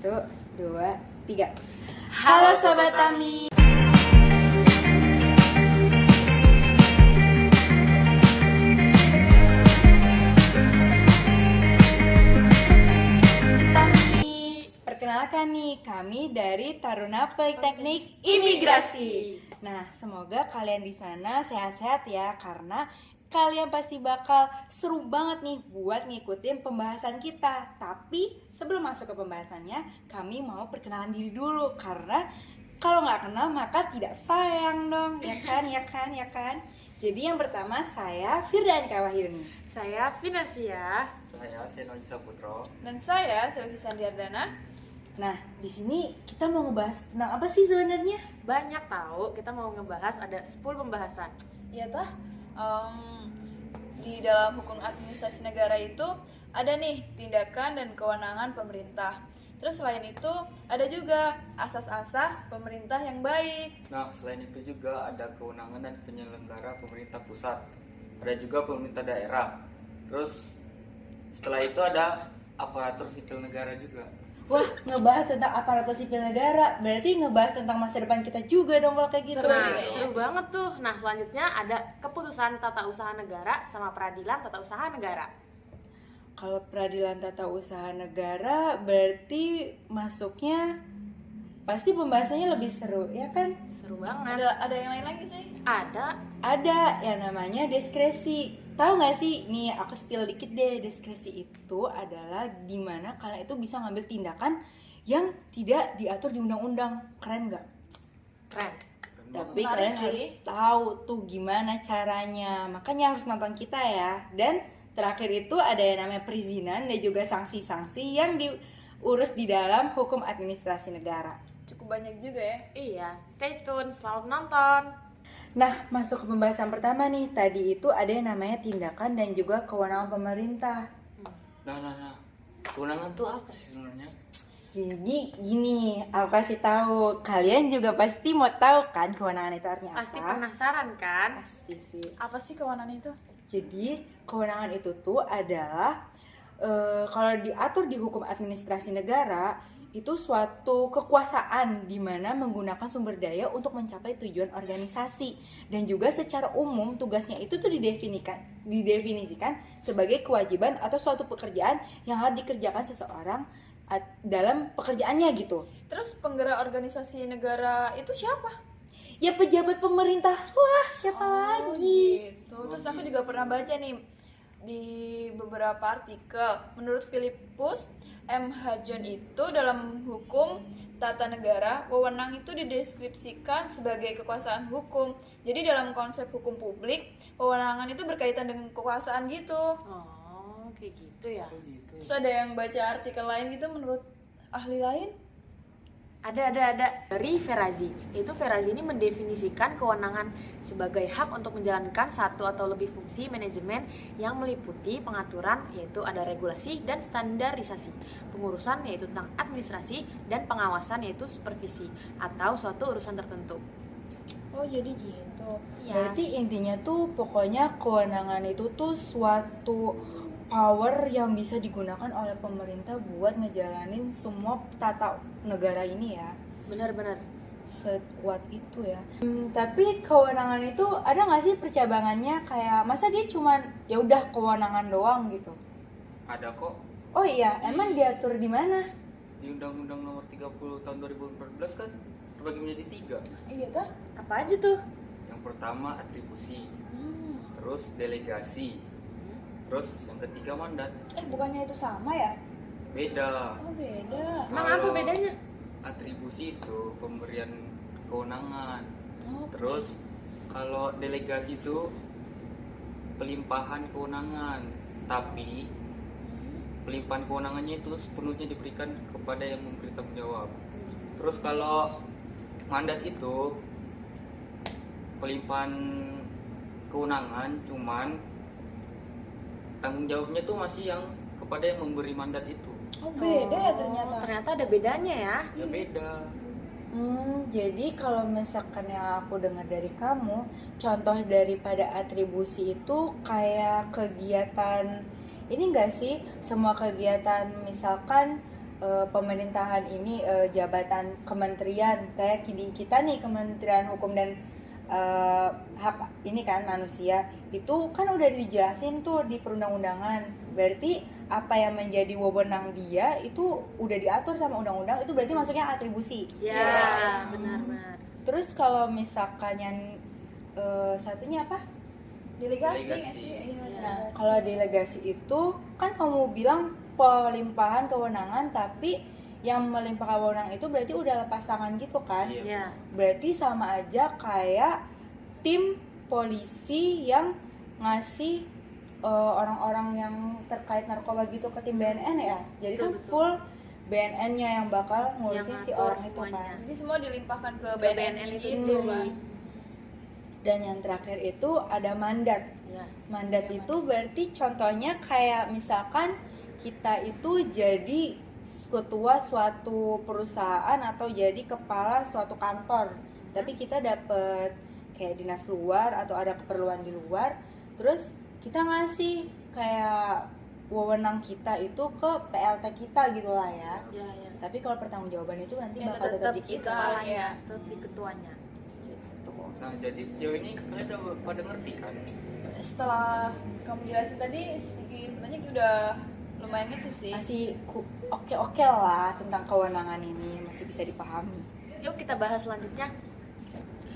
Satu, dua, tiga. Halo Sobat Tami. Perkenalkan nih, kami dari Taruna Politeknik Imigrasi. Nah, semoga kalian di sana sehat-sehat ya, karena kalian pasti bakal seru banget nih buat ngikutin pembahasan kita. Tapi sebelum masuk ke pembahasannya, kami mau perkenalan diri dulu, karena kalau nggak kenal maka tidak sayang dong, ya kan? Jadi yang pertama saya Firdan Kawahyuni. Saya Finasia. Saya Senoji Saputro. Dan saya Selvi Sandiardana. Nah, di sini kita mau ngebahas tentang apa sih sebenarnya? Banyak tahu, kita mau ngebahas ada 10 pembahasan. Iya toh, di dalam hukum administrasi negara itu ada nih tindakan dan kewenangan pemerintah. Terus selain itu ada juga asas-asas pemerintah yang baik. Nah, selain itu juga ada kewenangan dan penyelenggara pemerintah pusat. Ada juga pemerintah daerah. Terus setelah itu ada aparatur sipil negara juga. Wah, ngebahas tentang aparatur sipil negara, berarti ngebahas tentang masa depan kita juga dong kalau kayak gitu. Seru banget tuh. Nah, selanjutnya ada keputusan tata usaha negara sama peradilan tata usaha negara. Kalau peradilan tata usaha negara berarti masuknya pasti pembahasannya lebih seru, ya kan? Seru banget. Ada yang lain lagi sih? Ada yang namanya diskresi. Tahu nggak sih? Nih aku spill dikit deh. Diskresi itu adalah dimana kalian itu bisa ngambil tindakan yang tidak diatur di undang-undang. Keren nggak? Keren. Tapi Menarik kalian sih. harus tahu tuh gimana caranya. Makanya harus nonton kita ya. Dan terakhir itu ada yang namanya perizinan dan juga sanksi-sanksi yang diurus di dalam hukum administrasi negara. Cukup banyak juga ya. Iya, stay tune, selamat nonton. Nah, masuk ke pembahasan pertama nih. Tadi itu ada yang namanya tindakan dan juga kewenangan pemerintah. Nah. Kewenangan tuh apa sih sebenarnya? Jadi gini, aku kasih tahu. Kalian juga pasti mau tahu kan kewenangan itu artinya Pasti apa? penasaran kan? Pasti sih. Apa sih kewenangan itu? Jadi kewenangan itu tuh adalah kalau diatur di hukum administrasi negara itu suatu kekuasaan di mana menggunakan sumber daya untuk mencapai tujuan organisasi, dan juga secara umum tugasnya itu tuh didefinisikan sebagai kewajiban atau suatu pekerjaan yang harus dikerjakan seseorang dalam pekerjaannya gitu. Terus penggerak organisasi negara itu siapa? Ya pejabat pemerintah. Wah, siapa lagi? Gitu. Terus aku juga pernah baca nih di beberapa artikel. Menurut Philippus M. Hajon itu dalam hukum tata negara, wewenang itu dideskripsikan sebagai kekuasaan hukum. Jadi dalam konsep hukum publik, wewenangan itu berkaitan dengan kekuasaan gitu. Oh, kayak gitu ya. Oh gitu. Terus ada yang baca artikel lain gitu menurut ahli lain? Ada. Dari Ferazi, yaitu Ferazi ini mendefinisikan kewenangan sebagai hak untuk menjalankan satu atau lebih fungsi manajemen yang meliputi pengaturan, yaitu ada regulasi dan standarisasi, pengurusan yaitu tentang administrasi, dan pengawasan yaitu supervisi atau suatu urusan tertentu. Oh, jadi gitu. Berarti intinya tuh pokoknya kewenangan itu tuh suatu power yang bisa digunakan oleh pemerintah buat ngejalanin semua tata negara ini ya. Benar-benar. Sekuat itu ya. Tapi kewenangan itu ada nggak sih percabangannya, kayak masa dia cuman ya udah kewenangan doang gitu? Ada kok Oh iya, emang diatur di mana? di Undang-Undang Nomor 30 Tahun 2014 kan terbagi menjadi 3. Iya toh? Apa aja tuh? Yang pertama atribusi, terus delegasi, terus yang ketiga mandat. Bukannya itu sama ya? Beda. Oh, beda. Emang apa bedanya? Atribusi itu pemberian kewenangan. Oh, Terus kalau delegasi itu pelimpahan kewenangan, tapi pelimpahan kewenangannya itu sepenuhnya diberikan kepada yang memberi tanggung jawab. Terus kalau mandat itu pelimpahan kewenangan, cuman tanggung jawabnya tuh masih yang kepada yang memberi mandat itu. Oh, beda ya ternyata. Ternyata ada bedanya ya. Ya beda. Jadi kalau misalkan yang aku dengar dari kamu, contoh daripada atribusi itu kayak kegiatan ini enggak sih? Semua kegiatan misalkan pemerintahan ini, jabatan kementerian kayak di kita nih, Kementerian Hukum dan Hak ini kan manusia, itu kan udah dijelasin tuh di perundang-undangan. Berarti apa yang menjadi wewenang dia itu udah diatur sama undang-undang, itu berarti masuknya atribusi. Ya, benar-benar. Terus kalau misalkan yang satunya apa? Delegasi nggak Delegasi. sih? Iya, Nah, delegasi. kalau delegasi itu kan kamu bilang pelimpahan kewenangan, tapi yang melimpahkan wewenang itu berarti udah lepas tangan gitu kan? Iya. Ya. Berarti sama aja kayak tim polisi yang ngasih orang-orang yang terkait narkoba gitu ke tim BNN ya. Jadi kan Betul. full BNN-nya yang bakal ngurusin si ngatur orang itu semuanya. kan. Jadi semua dilimpahkan ke Ke BNN itu itu sendiri. kan. Dan yang terakhir itu ada mandat. Ya. Mandat Iya, itu berarti contohnya kayak misalkan kita itu jadi ketua suatu perusahaan atau jadi kepala suatu kantor, tapi kita dapet kayak dinas luar atau ada keperluan di luar, terus kita ngasih kayak wewenang kita itu ke PLT kita gitu lah ya. Ya, ya. Tapi kalau pertanggungjawaban itu nanti Ya, bakal tetap di kita. kita. Iya. Tetap di ketuanya. Gitu. Nah, jadi sejauh ini kalian udah pada ngerti kan? Setelah kamu jelasin tadi sedikit banyak udah lumayan ngerti sih. Masih oke lah tentang kewenangan ini, masih bisa dipahami. Yuk kita bahas selanjutnya.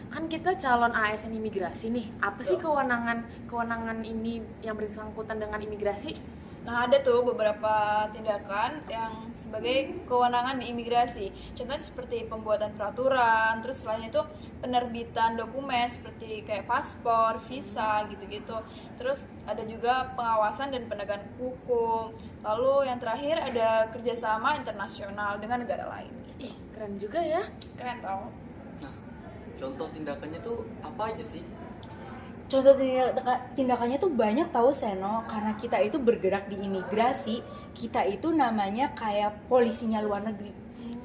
Kan kita calon ASN imigrasi nih. Apa sih kewenangan ini yang bersangkutan dengan imigrasi? Nah, ada tuh beberapa tindakan yang sebagai kewenangan di imigrasi. Contohnya seperti pembuatan peraturan, terus selain itu penerbitan dokumen seperti kayak paspor, visa, gitu-gitu. Terus ada juga pengawasan dan penegakan hukum. Lalu yang terakhir ada kerjasama internasional dengan negara lain. Ih, keren juga ya. Keren tau? Nah, contoh tindakannya tuh apa aja sih? Contoh tindakannya tuh banyak tahu Seno, karena kita itu bergerak di imigrasi, kita itu namanya kayak polisinya luar negeri.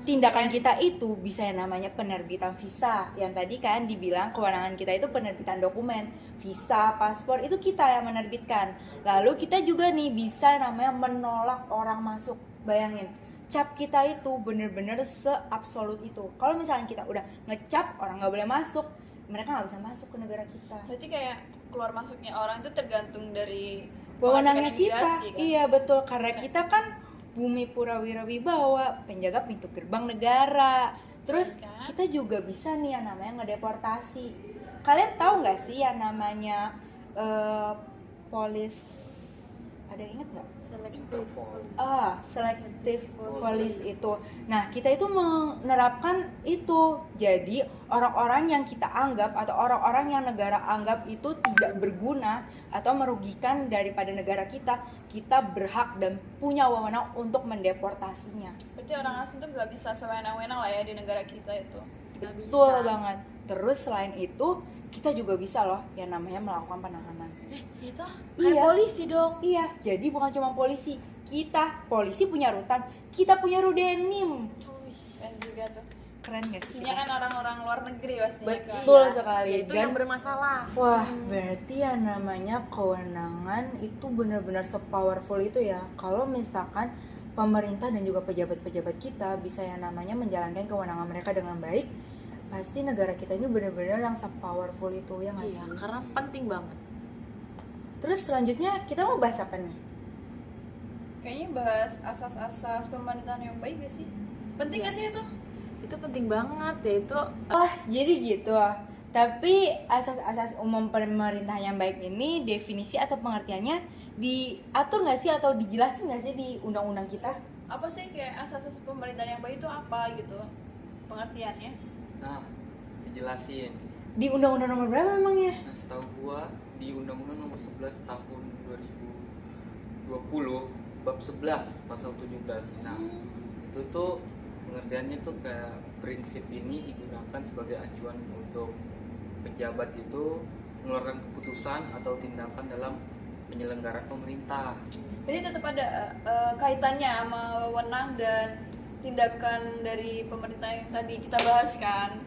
Tindakan kita itu bisa yang namanya penerbitan visa, yang tadi kan dibilang kewenangan kita itu penerbitan dokumen, visa, paspor itu kita yang menerbitkan. Lalu kita juga nih bisa namanya menolak orang masuk. Bayangin, cap kita itu bener-bener se-absolut itu. Kalau misalnya kita udah ngecap orang nggak boleh masuk, mereka nggak bisa masuk ke negara kita. Berarti kayak keluar masuknya orang itu tergantung dari Wewenangnya pengecekan kita, imigrasi, kan? iya betul, karena kita kan Bumi Purawira Wibawa, penjaga pintu gerbang negara. Terus Kan? kita juga bisa nih yang namanya ngedeportasi. Kalian tahu nggak sih yang namanya polis? Ada yang inget nggak? Interpol. Selective police itu. Nah, kita itu menerapkan itu. Jadi, orang-orang yang kita anggap atau orang-orang yang negara anggap itu tidak berguna atau merugikan daripada negara kita berhak dan punya wewenang untuk mendeportasinya. Berarti orang asing tuh nggak bisa sewenang-wenang lah ya di negara kita itu. Nggak bisa. Betul banget. Terus selain itu, kita juga bisa loh yang namanya melakukan penahanan. Itu kayak Iya. polisi dong. Iya, jadi bukan cuma polisi. Kita, polisi punya rutan, kita punya rudenim. Keren juga tuh. Keren gak sih? Isinya kan orang-orang luar negeri pastinya kan. Betul Iya, sekali. Itu Dan yang bermasalah. wah, berarti yang namanya kewenangan itu benar-benar se-powerful itu ya. Kalau misalkan pemerintah dan juga pejabat-pejabat kita bisa yang namanya menjalankan kewenangan mereka dengan baik, pasti negara kita ini benar-benar yang se-powerful itu ya nggak Iya, sih? karena penting banget. Terus selanjutnya kita mau bahas apa nih? Kayaknya bahas asas-asas pemerintahan yang baik gak sih? Penting gak sih itu? Itu penting banget ya itu. Jadi gitu. Tapi asas-asas umum pemerintahan yang baik ini definisi atau pengertiannya diatur nggak sih atau dijelasin nggak sih di undang-undang kita? Apa sih kayak asas-asas pemerintahan yang baik itu apa gitu? Pengertiannya? Nah, dijelasin. Di undang-undang nomor berapa memangnya? Nah, setahu gua di Undang-Undang Nomor 11 Tahun 2020 bab 11 pasal 17. Nah, itu tuh pengertiannya tuh kayak prinsip ini digunakan sebagai acuan untuk pejabat itu mengeluarkan keputusan atau tindakan dalam penyelenggaraan pemerintah. Jadi tetap ada kaitannya sama wewenang dan tindakan dari pemerintah yang tadi kita bahas kan?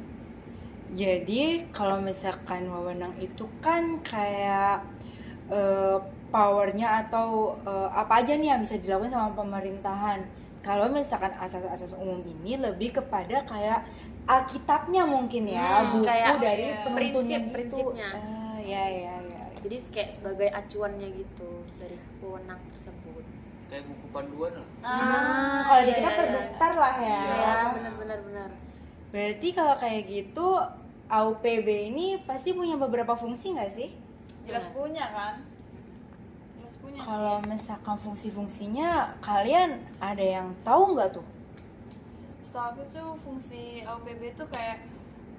Jadi kalau misalkan wewenang itu kan kayak powernya atau apa aja nih yang bisa dilakukan sama pemerintahan. kalau misalkan asas-asas umum ini lebih kepada kayak Alkitabnya mungkin ya, buku kayak dari penuntunnya gitu. prinsipnya. Ya. Jadi kayak sebagai acuannya gitu dari wewenang tersebut. Kayak buku panduan lah. Kalau di iya, kita iya, perduktar lah ya. Iya, benar. Berarti kalau kayak gitu AUPB ini pasti punya beberapa fungsi nggak sih? Jelas punya kan? Jelas punya Kalau sih. misalkan fungsi-fungsinya kalian ada yang tahu nggak tuh? Setahu aku tuh fungsi AUPB itu kayak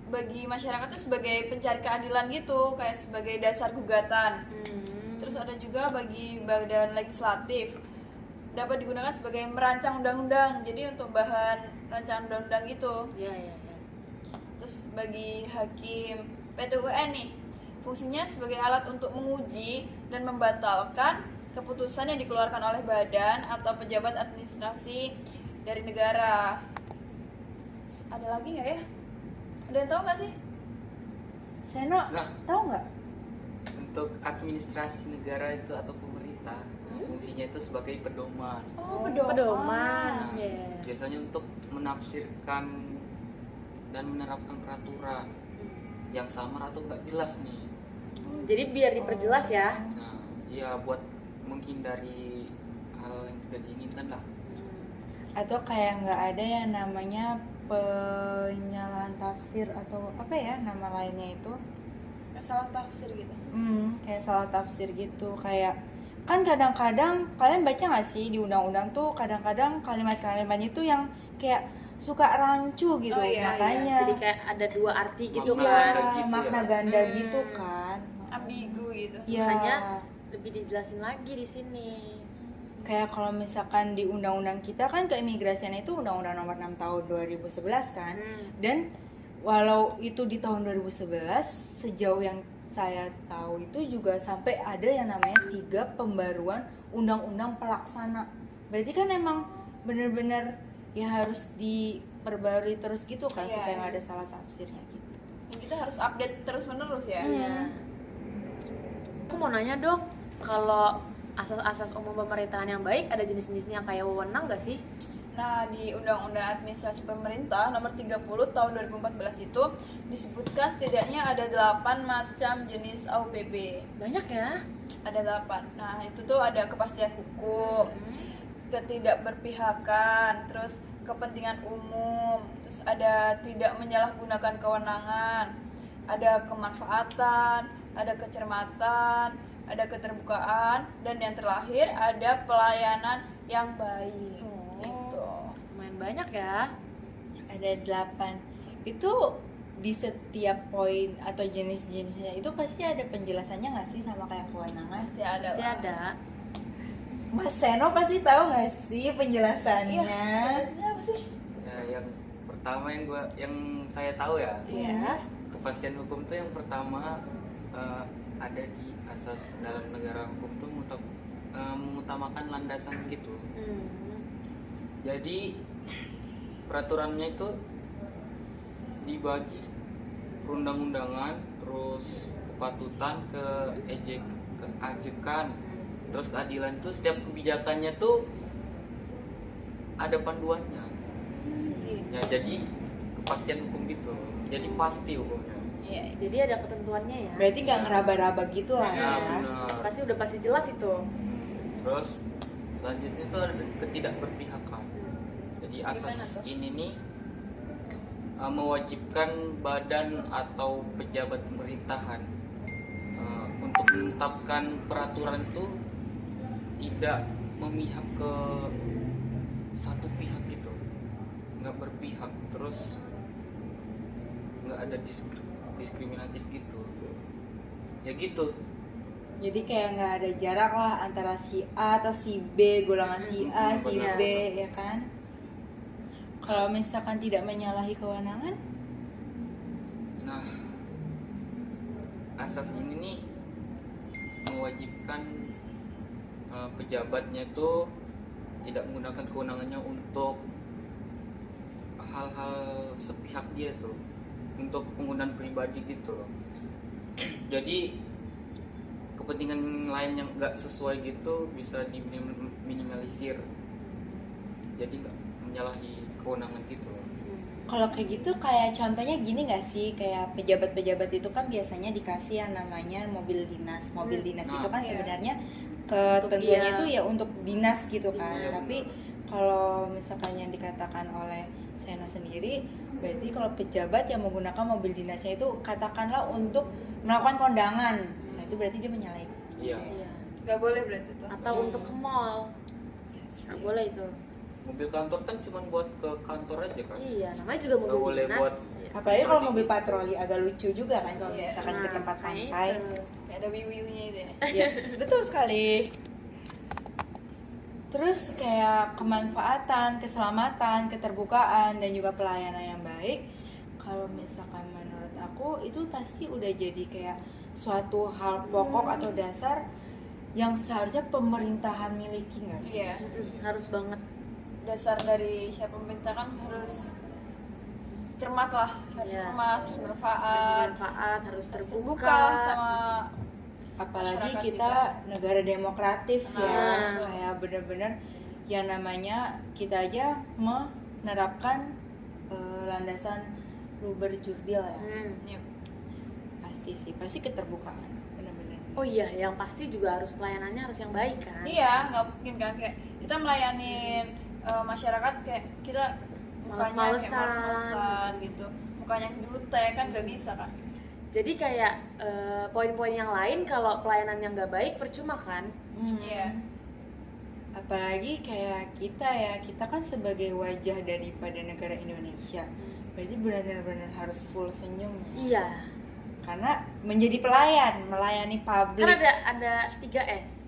bagi masyarakat tuh sebagai pencari keadilan gitu, kayak sebagai dasar gugatan. Terus ada juga bagi badan legislatif, dapat digunakan sebagai merancang undang-undang, jadi untuk bahan rancangan undang-undang gitu. Iya. Terus bagi hakim PT UN nih, fungsinya sebagai alat untuk menguji dan membatalkan keputusan yang dikeluarkan oleh badan atau pejabat administrasi dari negara. Terus ada lagi nggak ya? Ada yang tahu nggak sih? Seno, Nah, tahu nggak? untuk administrasi negara itu atau pemerintah, fungsinya itu sebagai pedoman. Oh, Pedoman. Nah, Iya. biasanya untuk menafsirkan dan menerapkan peraturan yang samar atau nggak jelas nih. Jadi biar diperjelas ya. Nah, ya buat menghindari hal yang tidak diinginkan lah. Atau kayak nggak ada yang namanya penyalahan tafsir atau apa ya nama lainnya itu? Nggak salah tafsir gitu. Kayak salah tafsir gitu. Kayak kan kadang-kadang kalian baca nggak sih di undang-undang tuh kadang-kadang kalimat-kalimatnya itu yang kayak suka rancu gitu, Oh, iya, makanya Jadi kayak ada dua arti gitu Makna kan. ganda gitu makna ya. ganda gitu kan. Ambigu gitu. Ya, Makanya lebih dijelasin lagi di sini. kayak kalau misalkan di undang-undang kita kan keimigrasian itu undang-undang nomor 6 tahun 2011 kan. Dan walau itu di tahun 2011, sejauh yang saya tahu itu juga sampai ada yang namanya 3 pembaruan undang-undang pelaksana. Berarti kan emang bener-bener ya harus diperbarui terus gitu kan, Iya, supaya iya. nggak ada salah tafsirnya gitu. Dan kita harus update terus-menerus ya. Iya. Aku mau nanya dong, kalau asas-asas umum pemerintahan yang baik ada jenis-jenisnya kayak wewenang nggak sih? Nah, di Undang-Undang Administrasi Pemerintah Nomor 30 Tahun 2014 itu disebutkan setidaknya ada 8 macam jenis AUPB. Banyak ya. Ada 8. Nah, itu tuh ada kepastian hukum, ketidakberpihakan, terus kepentingan umum, terus ada tidak menyalahgunakan kewenangan, ada kemanfaatan, ada kecermatan, ada keterbukaan, dan yang terakhir ada pelayanan yang baik. Gitu. Lumayan banyak ya. Ada 8. Itu di setiap poin atau jenis-jenisnya itu pasti ada penjelasannya nggak sih sama kayak kewenangan? Pasti ada. Pasti lah. ada. Mas Seno pasti tahu nggak sih penjelasannya? Iya, apa sih? Ya, yang pertama yang saya tahu ya, Iya. kepastian hukum tuh yang pertama ada di asas dalam negara hukum tuh mengutamakan landasan gitu. Jadi peraturannya itu dibagi perundang-undangan, terus kepatutan, keajekan, terus keadilan tuh setiap kebijakannya tuh ada panduannya. Ya jadi kepastian hukum gitu. Jadi pasti hukumnya. Iya. Jadi ada ketentuannya ya. Berarti nggak ngeraba-raba gitu lah Ya ya. benar. Pasti jelas itu. Terus selanjutnya tuh ada ketidakberpihakan. Jadi asas Gimana tuh? ini nih mewajibkan badan atau pejabat pemerintahan untuk menetapkan peraturan itu tidak memihak ke satu pihak gitu, nggak berpihak, terus nggak ada diskriminatif gitu, ya gitu. Jadi kayak nggak ada jarak lah antara si A atau si B, golongan si A, si Benar. B, ya kan? Kalau misalkan tidak menyalahi kewenangan, Nah, asas ini nih mewajibkan pejabatnya itu tidak menggunakan kewenangannya untuk hal-hal sepihak dia tuh, untuk penggunaan pribadi gitu loh. Jadi kepentingan lain yang nggak sesuai gitu bisa diminimalisir. Jadi nggak menyalahi kewenangan gitu. Kalau kayak gitu kayak contohnya gini nggak sih, kayak pejabat-pejabat itu kan biasanya dikasih yang namanya mobil dinas. Mobil dinas itu kan iya. sebenarnya ketentuannya dia- itu ya untuk dinas gitu kan. Iya, Tapi benar. kalau misalkan yang dikatakan oleh Seno sendiri, berarti kalau pejabat yang menggunakan mobil dinasnya itu katakanlah untuk melakukan kondangan, nah itu berarti dia menyalahi. Iya. Iya. Nggak boleh berarti tuh. Atau untuk ke mall, nggak boleh itu. Mobil kantor kan cuma buat ke kantor aja kan. Iya, namanya juga Nggak mobil boleh dinas. buat- Iya. Apalagi kalau mobil patroli agak lucu juga kan kalau Iya. misalkan ke Nah, tempat makanya pantai. itu. Ya, ada wiu-wiunya itu ya. Iya, betul sekali. Terus kayak kemanfaatan, keselamatan, keterbukaan, dan juga pelayanan yang baik. Kalau misalkan menurut aku itu pasti udah jadi kayak suatu hal pokok atau dasar yang seharusnya pemerintahan miliki nggak sih? Iya. Harus banget. Dasar dari siapa pemerintah kan harus cermat lah, harus Iya. cermat, harus Harus bermanfaat, bermanfaat, harus terbuka. terbuka sama Apalagi masyarakat kita negara demokratif ya, Nah. kayak bener-bener yang namanya kita aja menerapkan landasan luber jurdil ya. Iya. Pasti sih, pasti keterbukaan, bener-bener. Oh iya, yang pasti juga harus pelayanannya harus yang baik kan. Iya, nggak mungkin kan kayak kita melayanin masyarakat kayak kita mukanya kayak Males-malesan. males-malesan gitu, mukanya jutek kan nggak bisa kan. Jadi kayak poin-poin yang lain kalau pelayanannya nggak baik percuma kan. Iya. Apalagi kayak kita kan sebagai wajah daripada negara Indonesia, berarti benar-benar harus full senyum. Iya. Karena menjadi pelayan, melayani publik. Kan ada 3S.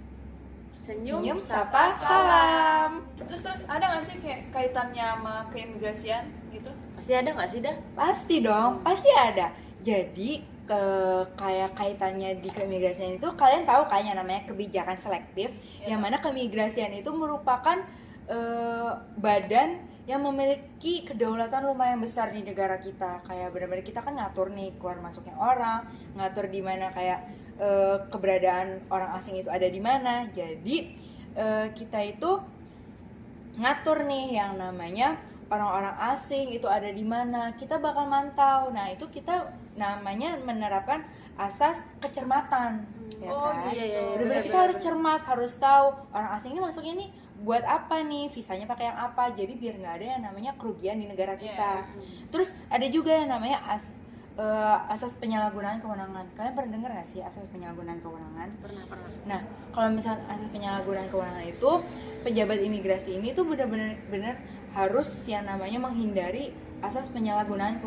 Senyum, sapa, salam. Terus ada nggak sih kayak kaitannya sama keimigrasian gitu? Pasti ada nggak sih dah? Pasti dong, pasti ada. Jadi kayak kaitannya di keimigrasian itu kalian tahu kan yang namanya kebijakan selektif, Ya. yang mana keimigrasian itu merupakan badan yang memiliki kedaulatan lumayan besar di negara kita. Kayak benar-benar kita kan ngatur nih keluar masuknya orang, ngatur di mana kayak keberadaan orang asing itu ada di mana. Jadi kita itu ngatur nih yang namanya orang-orang asing itu ada di mana, kita bakal mantau. Nah itu kita namanya menerapkan asas kecermatan, ya Oh, kan? iya. Benar-benar kita harus cermat, harus tahu orang asing ini masuk ini buat apa nih, visanya pakai yang apa, jadi biar nggak ada yang namanya kerugian di negara kita. Terus ada juga yang namanya asas penyalahgunaan kewenangan. Kalian pernah dengar nggak sih asas penyalahgunaan kewenangan? Pernah. Nah, kalau misalnya asas penyalahgunaan kewenangan itu, pejabat imigrasi ini tuh benar-benar harus yang namanya menghindari asas penyalahgunaan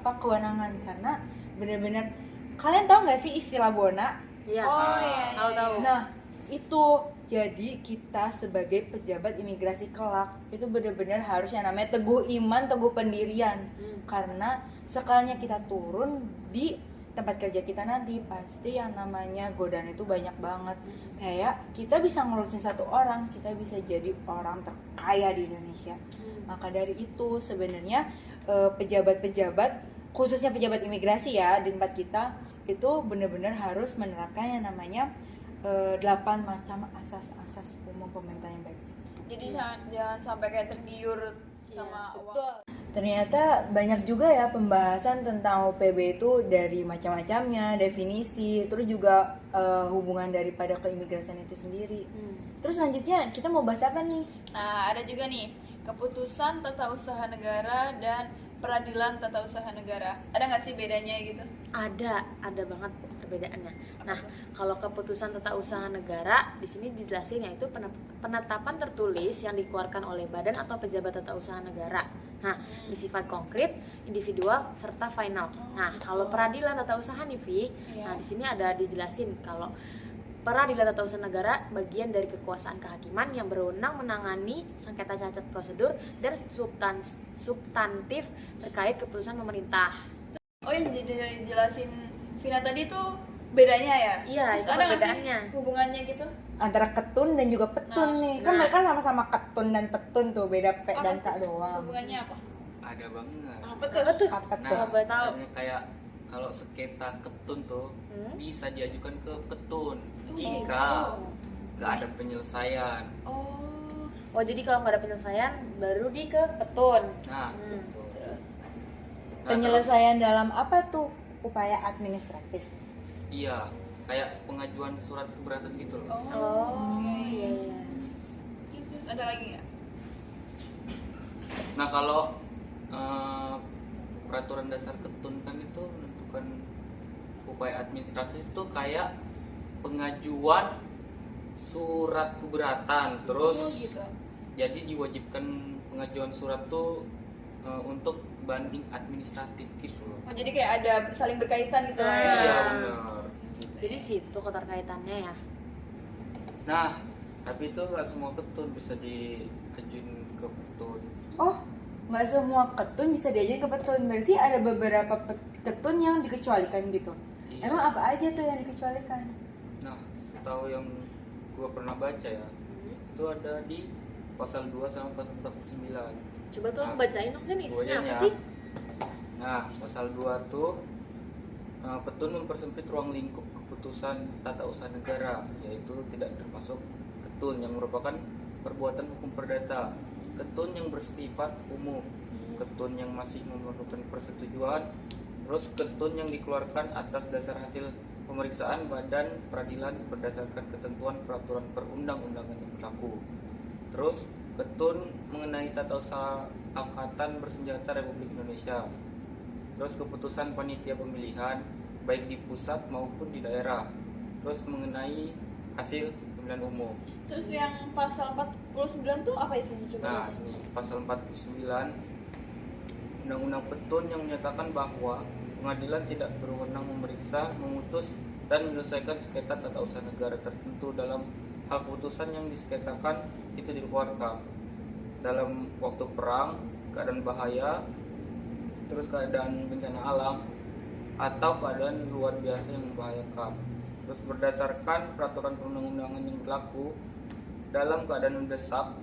kewenangan, karena benar-benar kalian tahu nggak sih istilah bona? Iya. Oh iya. Tahu. Nah, itu jadi kita sebagai pejabat imigrasi kelak itu benar-benar harus yang namanya teguh iman, teguh pendirian. Karena sekalinya kita turun di tempat kerja kita nanti pasti yang namanya godaan itu banyak banget. Kayak kita bisa ngurusin satu orang, kita bisa jadi orang terkaya di Indonesia. Maka dari itu sebenarnya pejabat-pejabat, khususnya pejabat imigrasi ya di tempat kita itu benar-benar harus menerapkan yang namanya 8 macam asas-asas umum pemerintahan yang baik. Jadi jangan sampai kayak tergiur sama uang. Betul. Ternyata banyak juga ya pembahasan tentang UPB itu dari macam-macamnya, definisi, terus juga hubungan daripada keimigrasian itu sendiri. Terus selanjutnya kita mau bahas apa nih? Nah, ada juga nih keputusan tata usaha negara dan peradilan tata usaha negara. Ada nggak sih bedanya gitu? Ada banget perbedaannya. Nah, kalau keputusan tata usaha negara di sini dijelasin yaitu penetapan tertulis yang dikeluarkan oleh badan atau pejabat tata usaha negara. Nah, bersifat konkret, individual serta final. Nah, kalau peradilan tata usaha nih, Vi, nah di sini ada dijelasin kalau peradilan tata usaha negara bagian dari kekuasaan kehakiman yang berwenang menangani sengketa cacat prosedur dan substantif terkait keputusan pemerintah. Oh, yang dijelasin Vina tadi tuh bedanya ya? Iya, Terus itu ada nggak sih perbedaannya. hubungannya gitu? Antara ketun dan juga petun Nah, nih. Kan nah. mereka sama-sama ketun dan petun tuh, beda P Apa dan K tuh? doang. Hubungannya apa? Ada banget. Apa tuh? Apa Nah, tuh? boleh tahu. misalnya kayak kalau sengketa ketun tuh bisa diajukan ke petun jika nggak ada penyelesaian. Oh. Oh, jadi kalau nggak ada penyelesaian baru di ke petun. Nah, Hmm. betul. Terus. Nah, Penyelesaian dalam apa tuh? Upaya administratif. iya, kayak pengajuan surat keberatan gitu loh. Oh, iya iya. Terus ada lagi nggak? Nah, kalau peraturan dasar ketun kan itu menentukan upaya administratif itu kayak pengajuan surat keberatan, terus Oh, gitu. jadi diwajibkan pengajuan surat tuh untuk banding administratif gitu loh. Oh, jadi kayak ada saling berkaitan gitu lah ya. Iya benar. Jadi situ keterkaitannya ya. Nah, tapi itu nggak semua ketun bisa diajuin ke petun. Oh, nggak semua ketun bisa diajuin ke petun. Berarti ada beberapa ketun yang dikecualikan gitu. Iya. Emang apa aja tuh yang dikecualikan? Nah, setahu yang gua pernah baca ya, itu ada di pasal 2 sama pasal 49. Coba tolong Nah, bacain dong kan isinya bacain apa ya. sih? Nah, pasal 2 tuh petun mempersempit ruang lingkup keputusan tata usaha negara, yaitu tidak termasuk ketun yang merupakan perbuatan hukum perdata, ketun yang bersifat umum, ketun yang masih memerlukan persetujuan, terus ketun yang dikeluarkan atas dasar hasil pemeriksaan badan peradilan berdasarkan ketentuan peraturan perundang-undangan yang berlaku. Terus ketun mengenai tata usaha angkatan bersenjata Republik Indonesia. Terus keputusan panitia pemilihan baik di pusat maupun di daerah. Terus mengenai hasil pemilihan umum. Terus yang pasal 49 tuh apa isinya, coba Nah, baca. ini pasal 49 Undang-Undang Petun yang menyatakan bahwa pengadilan tidak berwenang memeriksa, memutus, dan menyelesaikan sengketa tata usaha negara tertentu dalam hal keputusan yang disengketakan itu dikeluarkan dalam waktu perang, keadaan bahaya, terus keadaan bencana alam, atau keadaan luar biasa yang membahayakan. Terus berdasarkan peraturan perundang-undangan yang berlaku dalam keadaan mendesak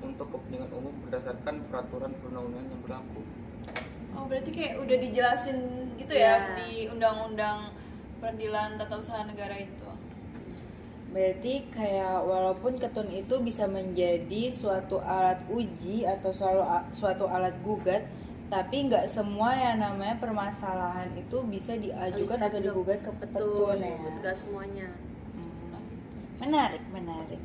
untuk kepentingan umum berdasarkan peraturan perundang-undangan yang berlaku. Oh, berarti kayak udah dijelasin gitu Iya. ya di Undang-Undang Peradilan Tata Usaha Negara itu. Berarti kayak walaupun ketun itu bisa menjadi suatu alat uji atau suatu alat gugat, tapi nggak semua yang namanya permasalahan itu bisa diajukan Lihat atau ke digugat ke petun ya. Enggak semuanya. Hmm. Menarik, menarik.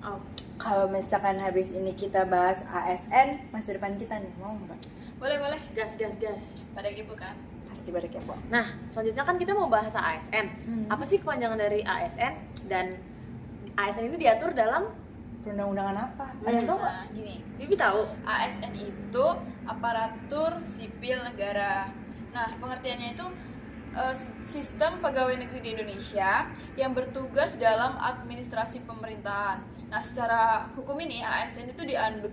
Oh, Kalau misalkan habis ini kita bahas ASN, masa depan kita nih, mau nggak? Boleh, boleh. gas gas gas. Pada kepo kan? Pasti pada kepo. Nah, selanjutnya kan kita mau bahas ASN. Apa sih kepanjangan dari ASN dan ASN ini diatur dalam Perundang-undangan apa? Ada tau nggak? Nah, gini. Bibi tahu? ASN itu aparatur sipil negara. Nah, pengertiannya itu sistem pegawai negeri di Indonesia yang bertugas dalam administrasi pemerintahan. Nah, secara hukum ini ASN itu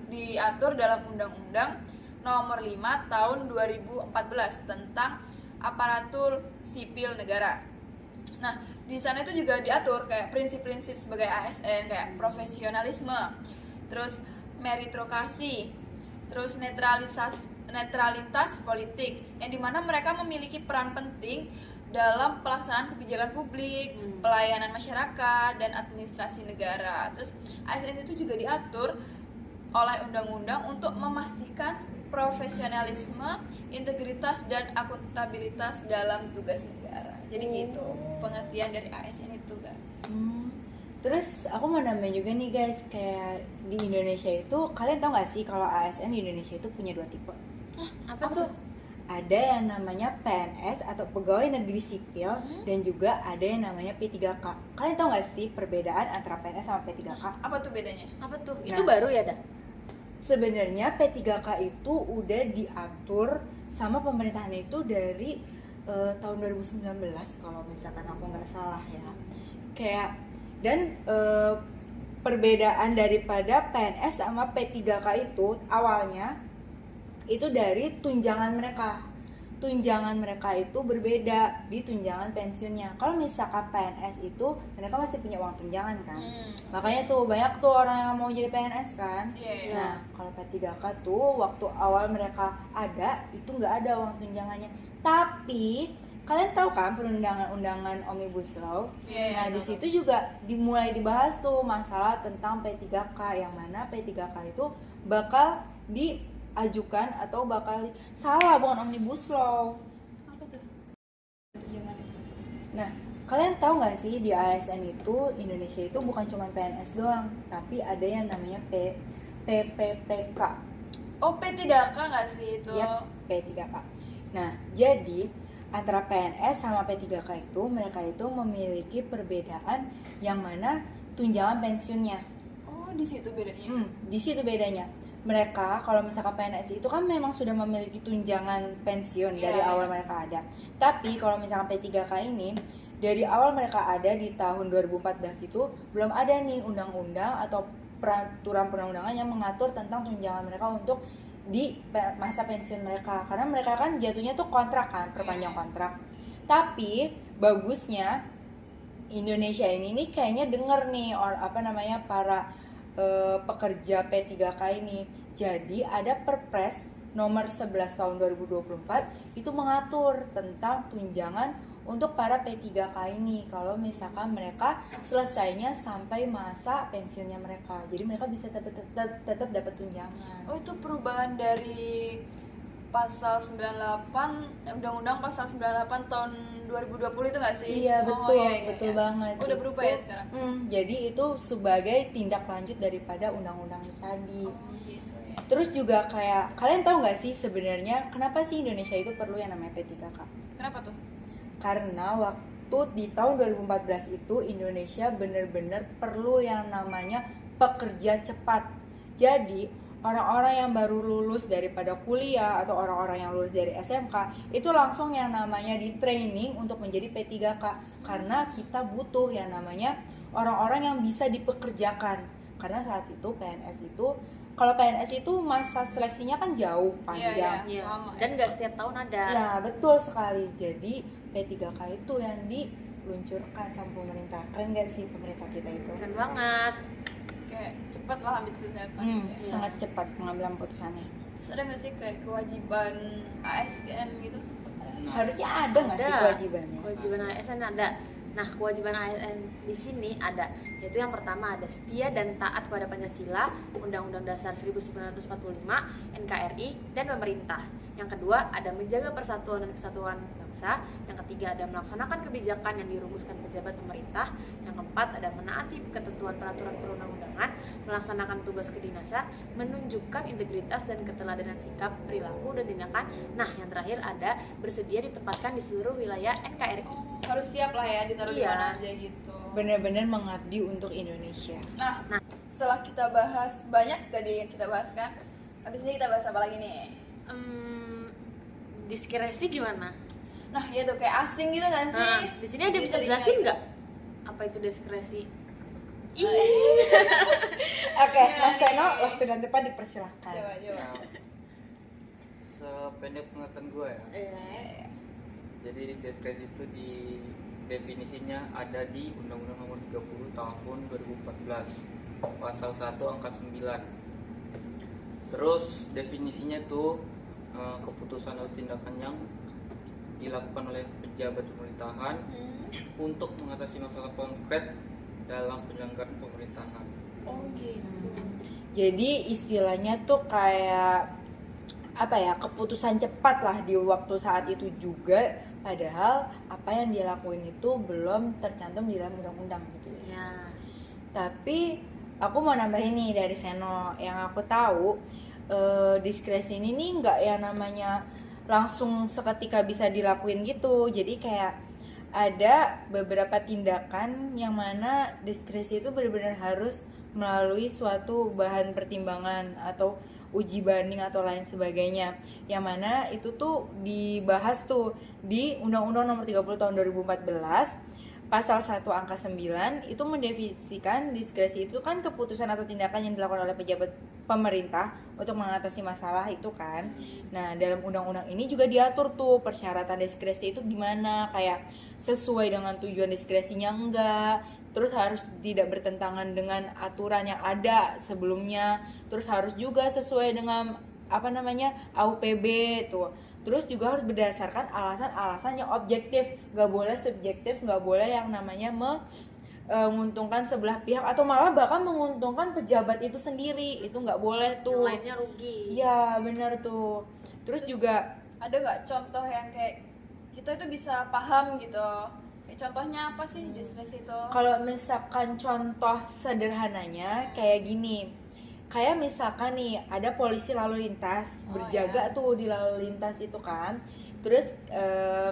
diatur dalam Undang-Undang Nomor 5 Tahun 2014 tentang aparatur sipil negara. Nah, di sana itu juga diatur kayak prinsip-prinsip sebagai ASN kayak profesionalisme, terus meritokrasi, terus netralitas politik, yang dimana mereka memiliki peran penting dalam pelaksanaan kebijakan publik, pelayanan masyarakat, dan administrasi negara. Terus ASN itu juga diatur oleh undang-undang untuk memastikan profesionalisme, integritas, dan akuntabilitas dalam tugas negara. Jadi gitu pengertian dari ASN itu, guys. Terus aku mau nambahin juga nih guys, kayak di Indonesia itu kalian tau gak sih kalau ASN di Indonesia itu punya 2 tipe? Apa tuh? Ada yang namanya PNS atau pegawai negeri sipil, dan juga ada yang namanya P3K. Kalian tau gak sih perbedaan antara PNS sama P3K? Apa tuh bedanya? Apa tuh? Nah. Itu baru ya, Dan? Sebenarnya P3K itu udah diatur sama pemerintahan itu dari tahun 2019 kalau misalkan aku nggak salah ya. Kayak dan perbedaan daripada PNS sama P3K itu awalnya itu dari tunjangan mereka. Tunjangan mereka itu berbeda di tunjangan pensiunnya. Kalau misalkan PNS itu mereka masih punya uang tunjangan kan. Makanya tuh banyak tuh orang yang mau jadi PNS kan. Iya. Nah, kalau P3K tuh waktu awal mereka ada itu nggak ada uang tunjangannya. Tapi kalian tahu kan perundangan-undangan Omnibus Law? Iya, Nah, di situ juga dimulai dibahas tuh masalah tentang P3K, yang mana P3K itu bakal diajukan atau bakal salah, bukan Omnibus Law. Apa tuh? Nah, kalian tahu nggak sih di ASN itu Indonesia itu bukan cuma PNS doang, tapi ada yang namanya PPPK. Oh, P3K nggak sih itu? Yap, P3K. Nah, jadi antara PNS sama P3K itu mereka itu memiliki perbedaan yang mana tunjangan pensiunnya. Oh, di situ bedanya. Di situ bedanya. Mereka kalau misalkan PNS itu kan memang sudah memiliki tunjangan pensiun dari Iya, awal iya. mereka ada. Tapi kalau misalkan P3K ini dari awal mereka ada di tahun 2014 itu belum ada nih undang-undang atau peraturan perundang-undangan yang mengatur tentang tunjangan mereka untuk di masa pensiun mereka, karena mereka kan jatuhnya tuh kontrak kan, perpanjang kontrak. Tapi bagusnya Indonesia ini nih kayaknya denger nih para pekerja P3K ini. Jadi ada Perpres nomor 11 tahun 2024 itu mengatur tentang tunjangan untuk para P3K ini kalau misalkan mereka selesainya sampai masa pensiunnya mereka. Jadi mereka bisa tetap dapat tunjangan. Oh, itu perubahan dari pasal 98, Undang-Undang pasal 98 tahun 2020 itu nggak sih? Iya, betul, iya. betul banget. Udah berubah Itu, ya sekarang? jadi itu sebagai tindak lanjut daripada undang-undang tadi. Oh, gitu ya. Terus juga kayak kalian tahu nggak sih sebenarnya kenapa sih Indonesia itu perlu yang namanya P3K? Kenapa tuh? Karena waktu di tahun 2014 itu Indonesia benar-benar perlu yang namanya pekerja cepat. Jadi orang-orang yang baru lulus daripada kuliah atau orang-orang yang lulus dari SMK itu langsung yang namanya di training untuk menjadi P3K, karena kita butuh yang namanya orang-orang yang bisa dipekerjakan. Karena saat itu PNS itu, kalau PNS itu masa seleksinya kan jauh panjang. Iya. Iya. Lama ya. Dan nggak setiap tahun ada. Ya, betul sekali. Jadi P3K itu yang diluncurkan sama pemerintah. Keren gak sih pemerintah kita itu? Keren banget. Kayak cepat lah ambil keputusan. Iya. Sangat cepat pengambilan putusannya. Terus ada nggak sih kayak kewajiban ASN gitu? Harusnya ada nggak sih Ada. kewajibannya? Kewajiban ASN ada. Nah, kewajiban ASN di sini ada, yaitu yang pertama ada setia dan taat kepada Pancasila, Undang-Undang Dasar 1945, NKRI, dan pemerintah. Yang kedua ada menjaga persatuan dan kesatuan bangsa. Yang ketiga ada melaksanakan kebijakan yang dirumuskan pejabat pemerintah. Yang keempat ada menaati ketentuan peraturan perundang-undangan, melaksanakan tugas kedinasan, menunjukkan integritas dan keteladanan sikap, perilaku, dan tindakan. Nah, yang terakhir ada bersedia ditempatkan di seluruh wilayah NKRI. Harus siap lah ya ditaruh di Iya. mana aja gitu. Benar-benar mengabdi untuk Indonesia. Nah, setelah kita bahas banyak tadi yang kita bahas kan, habis ini kita bahas apa lagi nih? Diskresi gimana? Nah, ya tuh kayak asing gitu kan sih? Nah, di sini ada bisa jelasin nggak apa itu diskresi? Oke, Iya, Mas Seno, iya. waktu dan tempat dipersilahkan. Coba. Nah, sependek pengetahuan gue ya. Iya. Jadi diskresi itu di definisinya ada di Undang-Undang Nomor 30 Tahun 2014 Pasal 1 Angka 9. Terus definisinya tuh keputusan atau tindakan yang dilakukan oleh pejabat pemerintahan untuk mengatasi masalah konkret dalam penyelenggaraan pemerintahan. Oh gitu. Jadi istilahnya tuh kayak apa ya, keputusan cepat lah di waktu saat itu juga, padahal apa yang dia lakuin itu belum tercantum di dalam undang-undang gitu ya. Ya. Tapi aku mau nambahin nih dari Seno, yang aku tahu diskresi ini nih nggak ya namanya langsung seketika bisa dilakuin gitu. Jadi kayak ada beberapa tindakan yang mana diskresi itu benar-benar harus melalui suatu bahan pertimbangan atau uji banding atau lain sebagainya, yang mana itu tuh dibahas tuh di Undang-Undang Nomor 30 Tahun 2014 Pasal 1 Angka 9 itu mendefinisikan diskresi itu kan keputusan atau tindakan yang dilakukan oleh pejabat pemerintah untuk mengatasi masalah itu kan. Nah, dalam undang-undang ini juga diatur tuh persyaratan diskresi itu gimana, kayak sesuai dengan tujuan diskresinya enggak, terus harus tidak bertentangan dengan aturan yang ada sebelumnya, terus harus juga sesuai dengan AUPB tuh. Terus juga harus berdasarkan alasan-alasan yang objektif, nggak boleh subjektif, nggak boleh yang namanya menguntungkan sebelah pihak atau malah bahkan menguntungkan pejabat itu sendiri, itu nggak boleh Yang tuh. lainnya rugi. Iya benar tuh. Terus juga ada nggak contoh yang kayak kita itu bisa paham gitu? Kayak contohnya apa sih diskresi itu? kalau misalkan contoh sederhananya kayak gini, kayak misalkan nih ada polisi lalu lintas berjaga tuh di lalu lintas itu kan, terus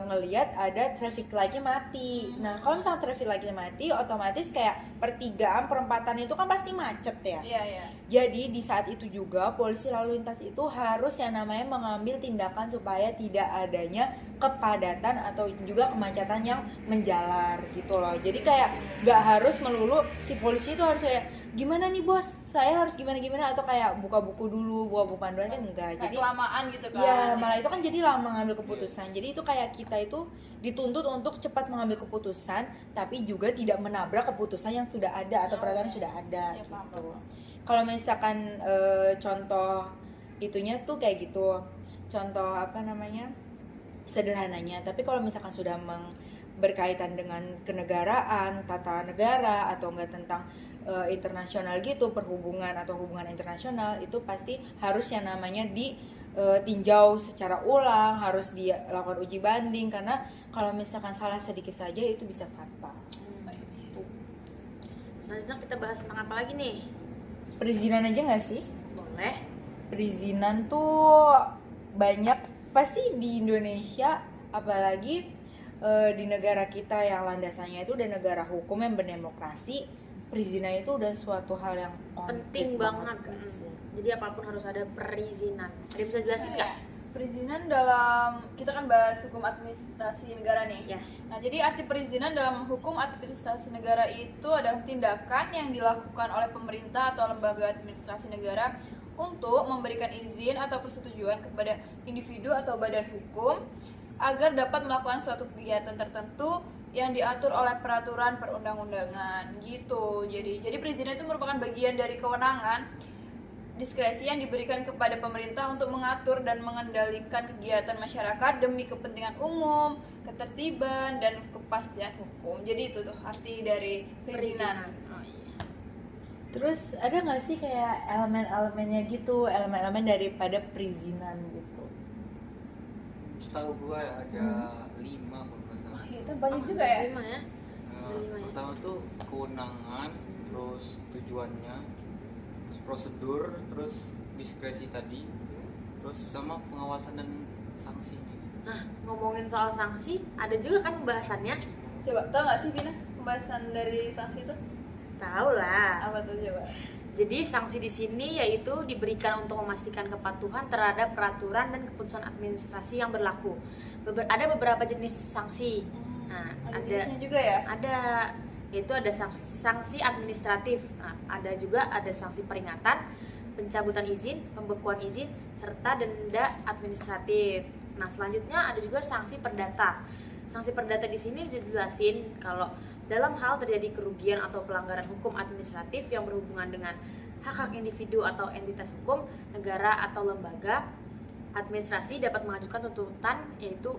ngelihat ada traffic light-nya mati. Nah kalau misalnya traffic light-nya mati, otomatis kayak pertigaan perempatan itu kan pasti macet ya. Iya, iya. Jadi di saat itu juga polisi lalu lintas itu harus yang namanya mengambil tindakan supaya tidak adanya kepadatan atau juga kemacetan yang menjalar gitu loh. Jadi kayak nggak harus melulu si polisi itu harus kayak gimana nih bos, saya harus gimana atau kayak buka buku dulu, buka buku panduan kan enggak. Kayak Jadi kelamaan gitu kan. iya, malah itu kan jadi lama mengambil keputusan. Jadi itu kayak kita itu dituntut untuk cepat mengambil keputusan, tapi juga tidak menabrak keputusan yang sudah ada atau peraturan yang sudah ada Ya, paham, gitu. paham. Kalau misalkan contoh itunya tuh kayak gitu, contoh apa namanya sederhananya. Tapi kalau misalkan sudah berkaitan dengan kenegaraan, tata negara atau enggak tentang internasional gitu, perhubungan atau hubungan internasional, itu pasti harus yang namanya ditinjau secara ulang, harus dilakukan uji banding, karena kalau misalkan salah sedikit saja itu bisa fatal. Selanjutnya kita bahas tentang apa lagi nih? Perizinan aja nggak sih? Boleh. Perizinan tuh banyak pasti di Indonesia, apalagi di negara kita yang landasannya itu udah negara hukum yang berdemokrasi. Perizinan itu udah suatu hal yang Penting komplit banget. nggak sih? Jadi apapun harus ada perizinan. Ada yang bisa jelasin nggak? Perizinan dalam, kita kan bahas hukum administrasi negara nih. Ya. Nah, jadi arti perizinan dalam hukum administrasi negara itu adalah tindakan yang dilakukan oleh pemerintah atau lembaga administrasi negara untuk memberikan izin atau persetujuan kepada individu atau badan hukum agar dapat melakukan suatu kegiatan tertentu yang diatur oleh peraturan perundang-undangan gitu. Jadi perizinan itu merupakan bagian dari kewenangan diskresi yang diberikan kepada pemerintah untuk mengatur dan mengendalikan kegiatan masyarakat demi kepentingan umum, ketertiban, dan kepastian hukum. Jadi itu tuh arti dari perizinan. Oh, iya. Terus ada nggak sih kayak elemen-elemennya gitu, elemen-elemen daripada perizinan gitu? Setahu gua ada 5 kalau nggak salah. Oh, itu banyak juga ya. 5 ya. Nah, Ada 5 ya. pertama tuh kewenangan, terus tujuannya, terus prosedur, terus diskresi tadi, terus sama pengawasan dan sanksinya. Nah, ngomongin soal sanksi, ada juga kan pembahasannya. Coba tahu nggak sih Bina pembahasan dari sanksi itu? Tahu lah. Apa tuh coba? Jadi sanksi di sini yaitu diberikan untuk memastikan kepatuhan terhadap peraturan dan keputusan administrasi yang berlaku. Ada beberapa jenis sanksi. Nah, Ada jenisnya juga ya? ada yaitu ada sanksi administratif. Nah, ada sanksi peringatan, pencabutan izin, pembekuan izin, serta denda administratif. Nah, selanjutnya ada juga sanksi perdata. Sanksi perdata di sini dijelasin kalau dalam hal terjadi kerugian atau pelanggaran hukum administratif yang berhubungan dengan hak-hak individu atau entitas hukum, negara atau lembaga administrasi dapat mengajukan tuntutan yaitu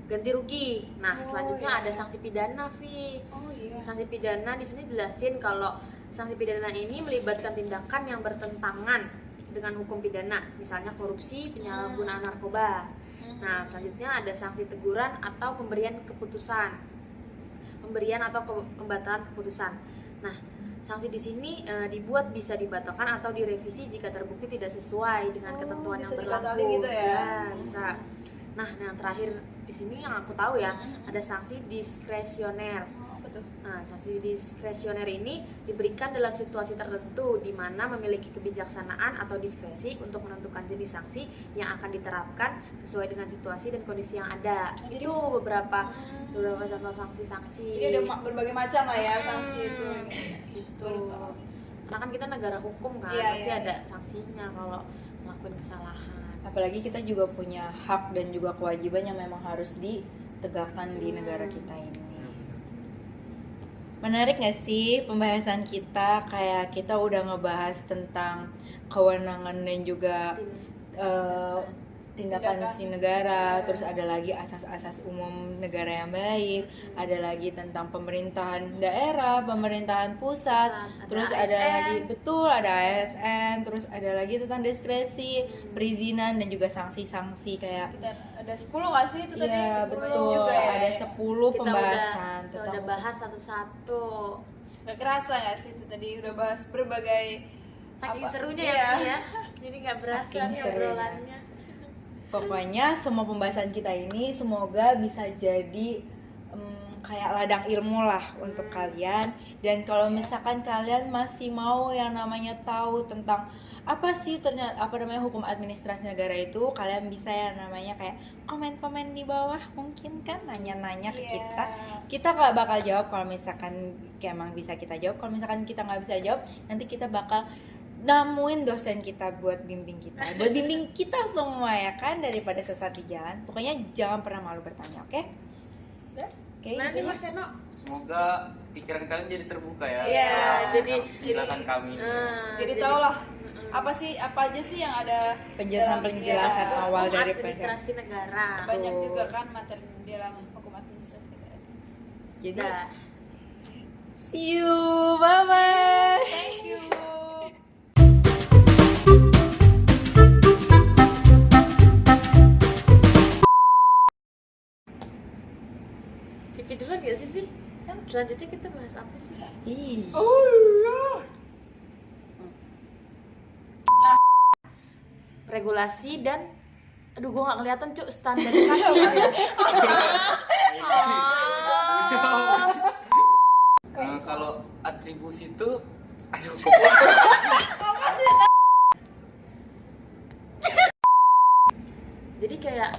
ganti rugi. Nah, selanjutnya ada sanksi pidana, Vi. Oh iya. Sanksi pidana di sini jelasin kalau sanksi pidana ini melibatkan tindakan yang bertentangan dengan hukum pidana, misalnya korupsi, penyalahgunaan narkoba. Nah, selanjutnya ada sanksi teguran atau pemberian atau pembatalan keputusan. Nah, sanksi di sini dibuat bisa dibatalkan atau direvisi jika terbukti tidak sesuai dengan ketentuan yang bisa berlaku. dibatalin gitu ya? Bisa. Nah, yang terakhir di sini yang aku tahu ya, ada sanksi diskresioner. Oh, apa tuh? Nah, sanksi diskresioner ini diberikan dalam situasi tertentu di mana memiliki kebijaksanaan atau diskresi untuk menentukan jenis sanksi yang akan diterapkan sesuai dengan situasi dan kondisi yang ada. Jadi- Itu beberapa contoh sanksi-sanksi. Jadi ada berbagai macam lah ya sanksi itu. Gitu. Baru tahu. Karena kan kita negara hukum kan, Iya, pasti iya. ada sanksinya kalau melakukan kesalahan. Apalagi kita juga punya hak dan juga kewajiban yang memang harus ditegakkan di negara kita ini. Menarik gak sih pembahasan kita? Kayak kita udah ngebahas tentang kewenangan dan juga tindakan si negara, terus ada lagi asas-asas umum negara yang baik, ada lagi tentang pemerintahan daerah, pemerintahan pusat, Ada terus ada ASN. lagi betul ada ASN, terus ada lagi tentang diskresi, perizinan dan juga sanksi-sanksi kayak Sekitar ada 10 nggak sih itu tadi? iya 10 betul juga ya. ada 10 Kita pembahasan udah tentang bahas satu-satu. Gak kerasa nggak sih itu tadi udah bahas berbagai Saking apa? serunya Iya. ya, Pi, ya. Jadi nggak berasa Saking nih serunya. obrolannya. Pokoknya semua pembahasan kita ini semoga bisa jadi kayak ladang ilmu lah untuk kalian. Dan kalau misalkan kalian masih mau yang namanya tahu tentang apa sih ternyata apa namanya hukum administrasi negara itu, kalian bisa yang namanya kayak komen-komen di bawah, mungkin kan nanya-nanya ke Iya. kita nggak bakal jawab kalau misalkan kayak emang bisa kita jawab. Kalau misalkan kita nggak bisa jawab, nanti kita bakal namuin dosen kita buat bimbing kita semua ya kan, daripada sesat di jalan. Pokoknya jangan pernah malu bertanya, oke? Oke, Nah, gitu nih ya. Mas Eno. Semoga pikiran kalian jadi terbuka ya. Iya, jadi- penjelasan kami. Jadi tau lah apa aja sih yang ada Penjelasan-penjelasan dalam- awal Hukum dari administrasi negara. banyak Betul. juga kan materi di dalam hukum administrasi kita. Jadi Udah. see you, bye bye. Thank you. Pipi duluan gak sih, Pi? Kan selanjutnya kita bahas apa sih? Ih. Regulasi dan aduh gua nggak kelihatan cuk standarisasi ya. Kalau atribusi itu, aduh, Jadi kayak